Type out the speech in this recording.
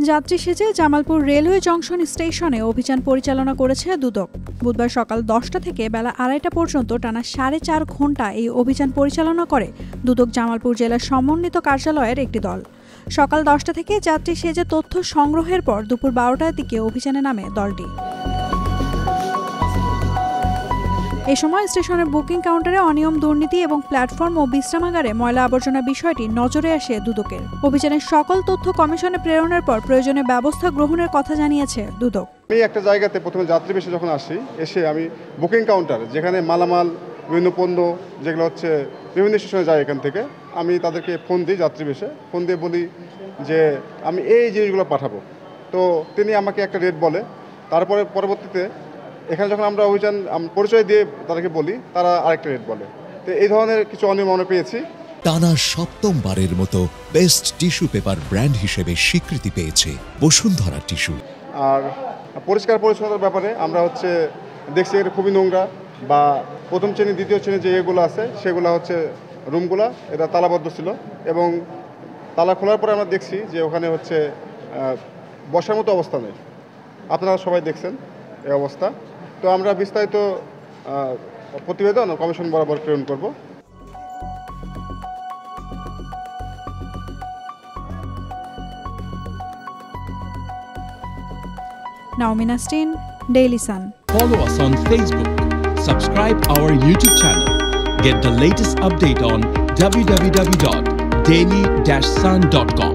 যাত্রী সেজে Jamalpur railway junction স্টেশনে অভিযান পরিচালনা করেছে দুদক। বুধবার সকাল 10টা থেকে বেলা 2:30 পর্যন্ত টানা 4.5 ঘণ্টা এই অভিযান পরিচালনা করে দুদক জামালপুর জেলার সমন্বিত কার্যালয়ের একটি দল। সকাল 10টা থেকে যাত্রী সেজে তথ্য সংগ্রহের পর দুপুর 12টার দিকে অভিযানে নামে দলটি। এ সময় স্টেশনের বুকিং কাউন্টারে অনিয়ম, দুর্নীতি এবং প্ল্যাটফর্ম ও বিশ্রামাগারে ময়লা আবর্জনা বিষয়টি নজরে আসে দুদকের। অভিযানের সকল তথ্য কমিশনে প্রেরণের পর প্রয়োজনীয় ব্যবস্থা গ্রহণের কথা জানিয়েছে দুদক। আমি একটা জায়গাতে প্রথমে যাত্রী বেশে যখন আসি, এসে আমি বুকিং কাউন্টার যেখানে মালামাল বিভিন্ন পণ্য যেগুলো হচ্ছে বিভিন্ন স্টেশনে যায়, এখান থেকে আমি তাদেরকে ফোন দিই, যাত্রী বেশে ফোন দিয়ে বলি যে আমি এই জিনিসগুলো পাঠাবো। তো তিনি আমাকে একটা রেট বলে, তারপরে পরবর্তীতে এখানে যখন আমরা অভিযান পরিচয় দিয়ে তাদেরকে বলি, তারা আরেকটা রেট বলে। তো এই ধরনের কিছু অনিয়ম আমরা পেয়েছি। টানা সপ্তমবারের মতো বেস্ট টিস্যু পেপার ব্র্যান্ড হিসেবে স্বীকৃতি পেয়েছে বসুন্ধরা টিস্যু। আর পরিষ্কার পরিচ্ছন্নতার ব্যাপারে আমরা হচ্ছে দেখছি এটা খুবই নোংরা, বা প্রথম শ্রেণী দ্বিতীয় শ্রেণী যে এগুলো আছে সেগুলো হচ্ছে রুমগুলা এটা তালাবদ্ধ ছিল, এবং তালা খোলার পরে আমরা দেখছি যে ওখানে হচ্ছে বসার মতো অবস্থা নেই। আপনারা সবাই দেখছেন এই অবস্থা। তো আমরা বিস্তারিত প্রতিবেদন কমিশন বরাবর প্রেরণ করব। Naomi Nastin, Daily Sun. Follow us on Facebook. Subscribe our YouTube channel. Get the latest update on www.daily-sun.com.